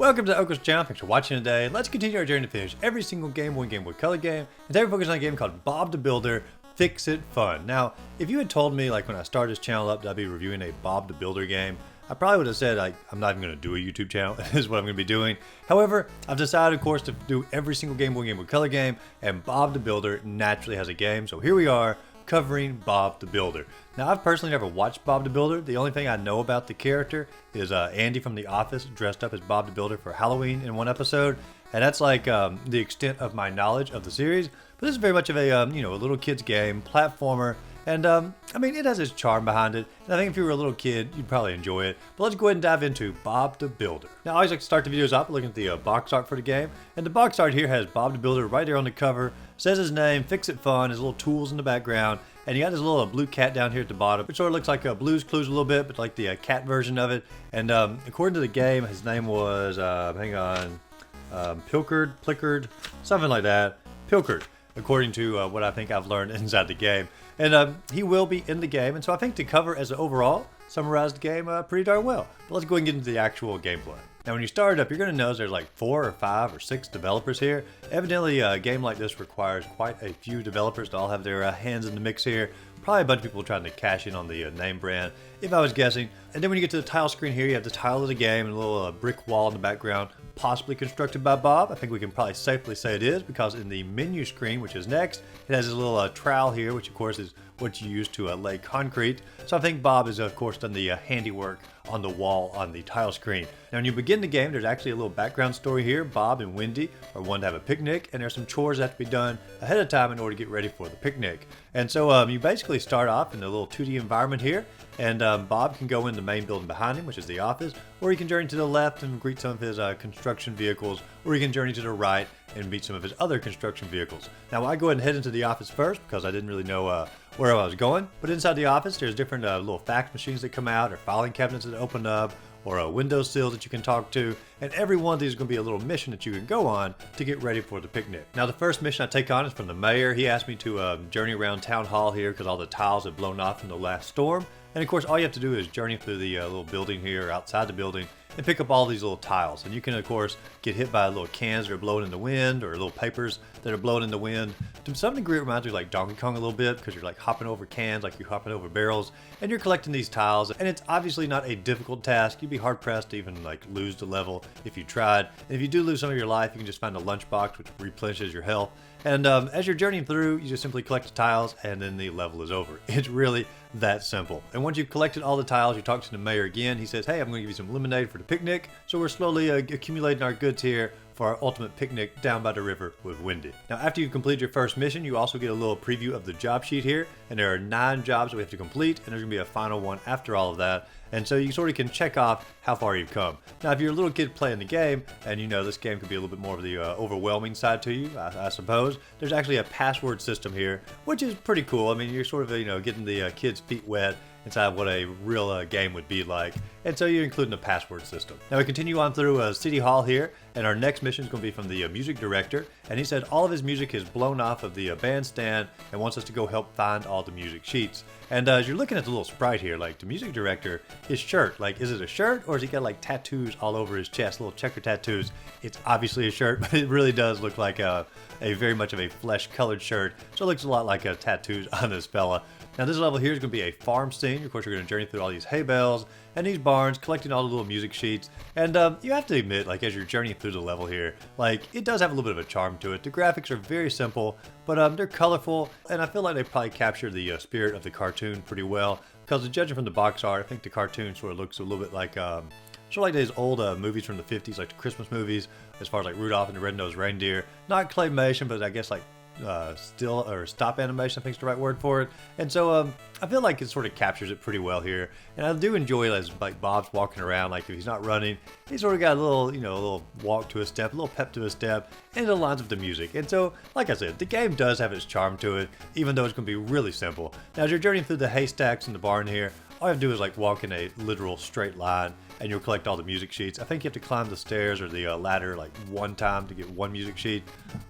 Welcome to Ogles channel. Thanks for watching today. Let's continue our journey to finish every single Game Boy and Game Boy Color game. And today we're focusing on a game called Bob the Builder Fix It Fun. Now, if you had told me like when I started this channel up that I'd be reviewing a Bob the Builder game, I probably would have said I'm not even going to do a YouTube channel. This is what I'm going to be doing. However, I've decided, of course, to do every single Game Boy and Game Boy Color game, and Bob the Builder naturally has a game. So here we are, covering Bob the Builder. Now, I've personally never watched Bob the Builder. The only thing I know about the character is Andy from The Office dressed up as Bob the Builder for Halloween in one episode, and that's like the extent of my knowledge of the series. But this is very much of a a little kid's game, platformer, and I mean, it has its charm behind it. And I think if you were a little kid, you'd probably enjoy it. But let's go ahead and dive into Bob the Builder. Now, I always like to start the videos off looking at the box art for the game, and the box art here has Bob the Builder right there on the cover. Says his name, Fix It Fun, his little tools in the background, and you got this little blue cat down here at the bottom, which sort of looks like Blue's Clues a little bit, but like the cat version of it. And according to the game, his name was, Plickard, something like that. Pilkard, according to what I think I've learned inside the game. And he will be in the game, and so I think the cover as an overall summarized the game pretty darn well. But let's go and get into the actual gameplay. Now, when you start it up, you're going to notice there's like 4 or 5 or 6 developers here. Evidently, a game like this requires quite a few developers to all have their hands in the mix here. Probably a bunch of people trying to cash in on the name brand, if I was guessing. And then when you get to the tile screen here, you have the title of the game and a little brick wall in the background, possibly constructed by Bob. I think we can probably safely say it is, because in the menu screen, which is next, it has this little trowel here, which of course is what you use to lay concrete. So I think Bob has of course done the handiwork on the wall on the tile screen. Now, when you begin the game, there's actually a little background story here. Bob and Wendy are wanting to have a picnic, and there's some chores that have to be done ahead of time in order to get ready for the picnic. And so you basically start off in a little 2D environment here, and Bob can go in the main building behind him, which is the office, or he can journey to the left and greet some of his construction vehicles, or he can journey to the right and meet some of his other construction vehicles. Now, I go ahead and head into the office first because I didn't really know where I was going. But inside the office, there's different little fax machines that come out, or filing cabinets that open up, or window sills that you can talk to. And every one of these is going to be a little mission that you can go on to get ready for the picnic. Now, the first mission I take on is from the mayor. He asked me to journey around town hall here because all the tiles have blown off from the last storm. And of course, all you have to do is journey through the little building here, outside the building, and pick up all these little tiles. And you can, of course, get hit by little cans that are blowing in the wind, or little papers that are blowing in the wind. To some degree, it reminds me of like Donkey Kong a little bit, because you're like hopping over cans, like you're hopping over barrels, and you're collecting these tiles. And it's obviously not a difficult task. You'd be hard pressed to even like lose the level if you tried. And if you do lose some of your life, you can just find a lunchbox which replenishes your health. And as you're journeying through, you just simply collect the tiles, and then the level is over. It's really that simple. And once you've collected all the tiles, you talk to the mayor again. He says, hey, I'm going to give you some lemonade for the picnic. So we're slowly accumulating our goods here for our ultimate picnic down by the river with Wendy. Now, after you've completed your first mission, you also get a little preview of the job sheet here. And there are 9 jobs that we have to complete, and there's going to be a final one after all of that. And so you sort of can check off how far you've come. Now, if you're a little kid playing the game, and you know this game could be a little bit more of the overwhelming side to you, I suppose, there's actually a password system here, which is pretty cool. I mean, you're sort of, getting the kids' feet wet inside what a real game would be like. And so you're including a password system. Now, we continue on through City Hall here, and our next mission is going to be from the music director. And he said all of his music is blown off of the bandstand and wants us to go help find all the music sheets. And as you're looking at the little sprite here, like the music director, his shirt, like, is it a shirt, or has he got like tattoos all over his chest, little checker tattoos? It's obviously a shirt, but it really does look like a very much of a flesh colored shirt. So it looks a lot like tattoos on this fella. Now, this level here is going to be a farm scene. Of course, you're going to journey through all these hay bales and these barns, collecting all the little music sheets. And you have to admit, like, as you're journeying through the level here, like, it does have a little bit of a charm to it. The graphics are very simple, but they're colorful, and I feel like they probably captured the spirit of the cartoon pretty well. Because judging from the box art, I think the cartoon sort of looks a little bit like sort of like those old movies from the 50s, like the Christmas movies, as far as like Rudolph and the Red-Nosed Reindeer. Not claymation, but I guess like still or stop animation, I think is the right word for it. And so I feel like it sort of captures it pretty well here. And I do enjoy as like Bob's walking around, like if he's not running, he's sort of got a little, a little walk to his step, a little pep to his step, and it aligns with the music. And so, like I said, the game does have its charm to it, even though it's going to be really simple. Now, as you're journeying through the haystacks in the barn here, all you have to do is like walk in a literal straight line, and you'll collect all the music sheets. I think you have to climb the stairs or the ladder like 1 time to get 1 music sheet.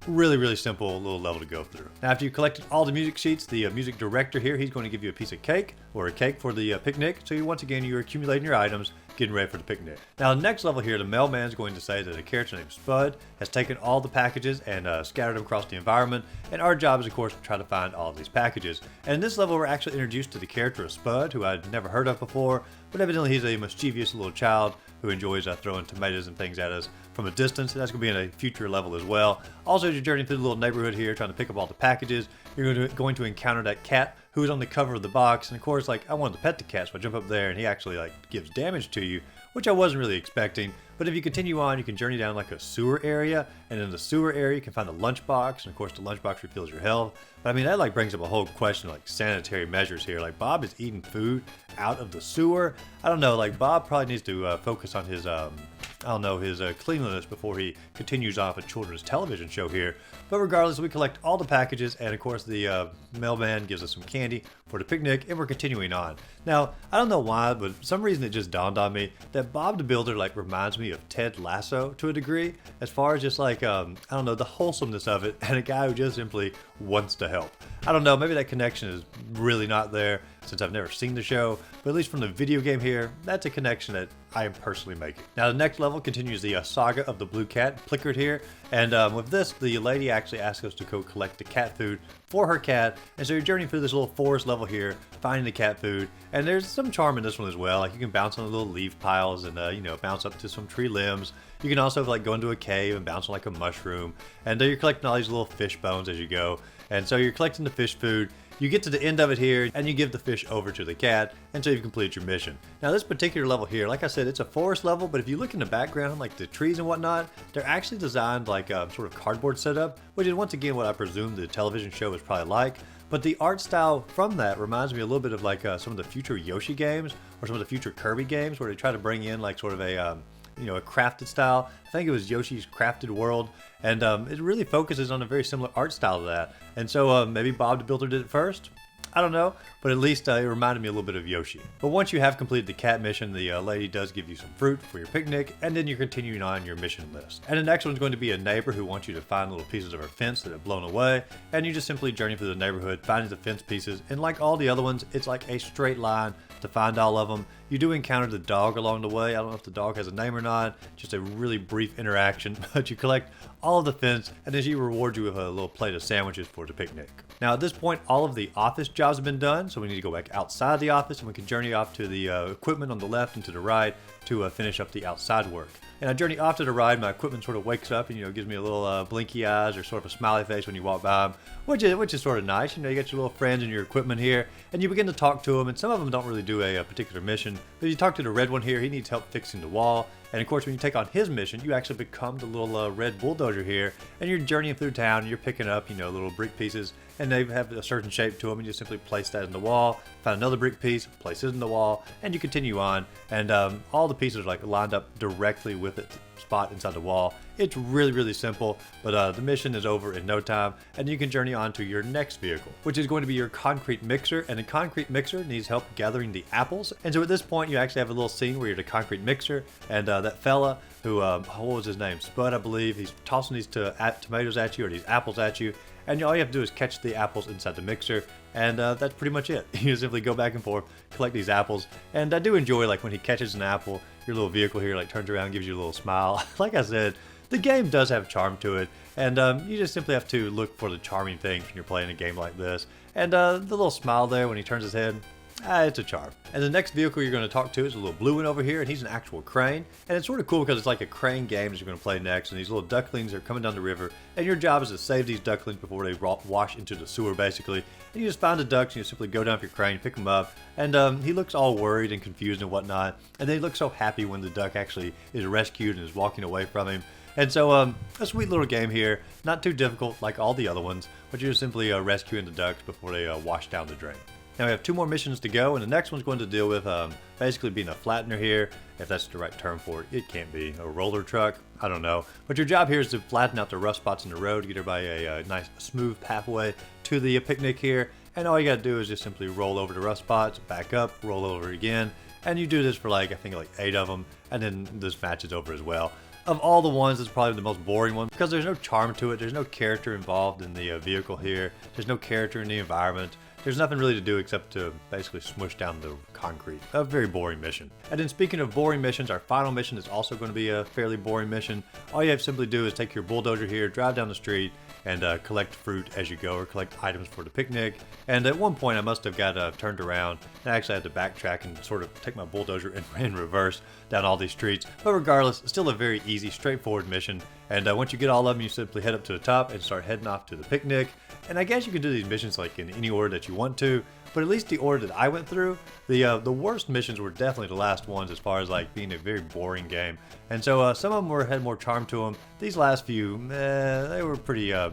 Really, really simple little level to go through. Now, after you've collected all the music sheets, the music director here, he's going to give you a piece of cake, or a cake for the picnic. So once again, you're accumulating your items, getting ready for the picnic. Now, the next level here, the mailman is going to say that a character named Spud has taken all the packages and scattered them across the environment, and our job is, of course, to try to find all of these packages. And in this level, we're actually introduced to the character of Spud, who I'd never heard of before, but evidently he's a mischievous little child who enjoys throwing tomatoes and things at us from a distance. And that's going to be in a future level as well. Also, as you're journeying through the little neighborhood here, trying to pick up all the packages, you're going to encounter that cat who is on the cover of the box. And of course, like, I wanted to pet the cat, so I jump up there and he actually like gives damage to you, which I wasn't really expecting. But if you continue on, you can journey down like a sewer area, and in the sewer area you can find the lunchbox, and of course the lunchbox refills your health. But I mean, that like brings up a whole question of like sanitary measures here. Like, Bob is eating food out of the sewer. I don't know, like Bob probably needs to focus on his his cleanliness before he continues off a children's television show here. But regardless, we collect all the packages, and of course the mailman gives us some candy for the picnic, and we're continuing on. Now, I don't know why, but for some reason it just dawned on me that Bob the Builder like reminds me of Ted Lasso to a degree, as far as just like, I don't know, the wholesomeness of it, and a guy who just simply wants to help. I don't know, maybe that connection is really not there since I've never seen the show, but at least from the video game here, that's a connection that I am personally making. Now, the next level continues the saga of the blue cat, Plickard here, and with this, the lady actually asks us to go collect the cat food for her cat, and so you're journeying through this little forest level here, finding the cat food, and there's some charm in this one as well. Like, you can bounce on the little leaf piles and, bounce up to some tree limbs. You can also like go into a cave and bounce on like a mushroom, and you're collecting all these little fish bones as you go, and so you're collecting the fish food. You get to the end of it here, and you give the fish over to the cat, and so you've completed your mission. Now, this particular level here, like I said, it's a forest level, but if you look in the background, like the trees and whatnot, they're actually designed like a sort of cardboard setup, which is once again what I presume the television show was probably like. But the art style from that reminds me a little bit of like some of the future Yoshi games, or some of the future Kirby games, where they try to bring in like sort of a crafted style. I think it was Yoshi's Crafted World, and it really focuses on a very similar art style to that. And so maybe Bob the Builder did it first? I don't know, but at least it reminded me a little bit of Yoshi. But once you have completed the cat mission, the lady does give you some fruit for your picnic, and then you're continuing on your mission list. And the next one's going to be a neighbor who wants you to find little pieces of her fence that have blown away, and you just simply journey through the neighborhood, finding the fence pieces, and like all the other ones, it's like a straight line to find all of them. You do encounter the dog along the way. I don't know if the dog has a name or not, just a really brief interaction, but you collect all of the fence, and then she rewards you with a little plate of sandwiches for the picnic. Now, at this point, all of the office jobs have been done, so we need to go back outside the office, and we can journey off to the equipment on the left and to the right to finish up the outside work. And I journey off to the right, my equipment sort of wakes up and, gives me a little blinky eyes or sort of a smiley face when you walk by them, which is sort of nice. You got your little friends and your equipment here, and you begin to talk to them, and some of them don't really do a particular mission. But you talk to the red one here, he needs help fixing the wall. And of course, when you take on his mission, you actually become the little red bulldozer here, and you're journeying through town, and you're picking up, little brick pieces, and they have a certain shape to them, and you simply place that in the wall, find another brick piece, place it in the wall, and you continue on, and all the pieces are like lined up directly with its spot inside the wall. It's really, really simple, but the mission is over in no time, and you can journey on to your next vehicle, which is going to be your concrete mixer, and the concrete mixer needs help gathering the apples. And so at this point, you actually have a little scene where you're the concrete mixer, and that fella who, what was his name? Spud, I believe. He's tossing these tomatoes at you, or these apples at you, and all you have to do is catch the apples inside the mixer, and that's pretty much it. You simply go back and forth, collect these apples, and I do enjoy like when he catches an apple, your little vehicle here like turns around, gives you a little smile. Like I said, the game does have charm to it, and you just simply have to look for the charming things when you're playing a game like this. And the little smile there when he turns his head, it's a charm. And the next vehicle you're going to talk to is a little blue one over here, and he's an actual crane. And it's sort of cool because it's like a crane game that you're going to play next, and these little ducklings are coming down the river, and your job is to save these ducklings before they wash into the sewer, basically. And you just find the ducks, and you simply go down with your crane, pick them up, and he looks all worried and confused and whatnot, and they look so happy when the duck actually is rescued and is walking away from him. And so, a sweet little game here, not too difficult like all the other ones, but you're simply rescuing the ducks before they wash down the drain. Now we have 2 more missions to go, and the next one's going to deal with basically being a flattener here, if that's the right term for it. It can't be. A roller truck, I don't know. But your job here is to flatten out the rough spots in the road to get everybody a nice smooth pathway to the picnic here. And all you got to do is just simply roll over the rough spots, back up, roll over again. And you do this for I think 8 of them, and then this match is over as well. Of all the ones, it's probably the most boring one because there's no charm to it. There's no character involved in the vehicle here. There's no character in the environment. There's nothing really to do except to basically smush down the concrete. A very boring mission. And then speaking of boring missions, our final mission is also going to be a fairly boring mission. All you have to simply do is take your bulldozer here, drive down the street, and collect fruit as you go, or collect items for the picnic. And at one point I must have got turned around, and I actually had to backtrack and sort of take my bulldozer in reverse down all these streets. But regardless, still a very easy, straightforward mission. And once you get all of them, you simply head up to the top and start heading off to the picnic. And I guess you can do these missions like in any order that you want to, but at least the order that I went through, the worst missions were definitely the last ones as far as like being a very boring game. And so some of them had more charm to them. These last few, they were pretty eh.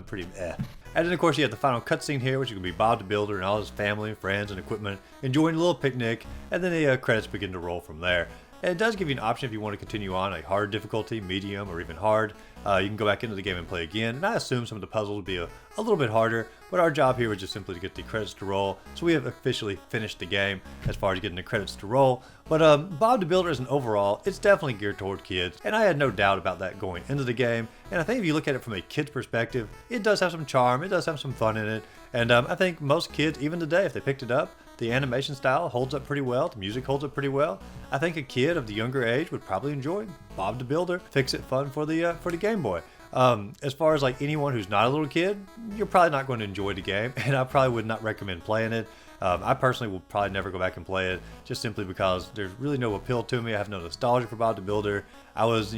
And then of course you have the final cutscene here, which is going to be Bob the Builder and all his family, friends, and equipment enjoying a little picnic, and then the credits begin to roll from there. And it does give you an option if you want to continue on a hard difficulty, medium, or even hard. You can go back into the game and play again, and I assume some of the puzzles will be a little bit harder, but our job here was just simply to get the credits to roll, so we have officially finished the game as far as getting the credits to roll. But Bob the Builder as an overall, it's definitely geared toward kids, and I had no doubt about that going into the game, and I think if you look at it from a kid's perspective, it does have some charm, it does have some fun in it, and I think most kids, even today, if they picked it up, the animation style holds up pretty well, the music holds up pretty well. I think a kid of the younger age would probably enjoy Bob the Builder. Fix it fun for the Game Boy. As far as like anyone who's not a little kid, you're probably not going to enjoy the game, and I probably would not recommend playing it. I personally will probably never go back and play it, just simply because there's really no appeal to me. I have no nostalgia for Bob the Builder. I was,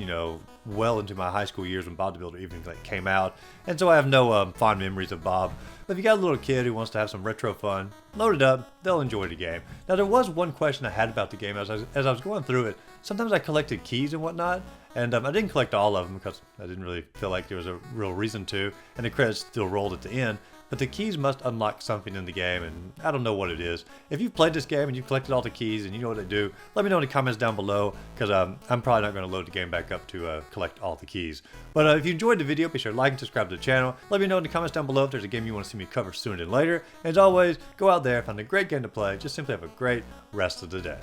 well into my high school years when Bob the Builder even came out, and so I have no fond memories of Bob. But if you got a little kid who wants to have some retro fun, load it up, they'll enjoy the game. Now there was one question I had about the game as I was going through it. Sometimes I collected keys and whatnot, and I didn't collect all of them because I didn't really feel like there was a real reason to, and the credits still rolled at the end. But the keys must unlock something in the game, and I don't know what it is. If you've played this game and you've collected all the keys and you know what they do, let me know in the comments down below, because I'm probably not going to load the game back up to collect all the keys. But if you enjoyed the video, be sure to like and subscribe to the channel. Let me know in the comments down below if there's a game you want to see me cover sooner than later. And as always, go out there, find a great game to play. Just simply have a great rest of the day.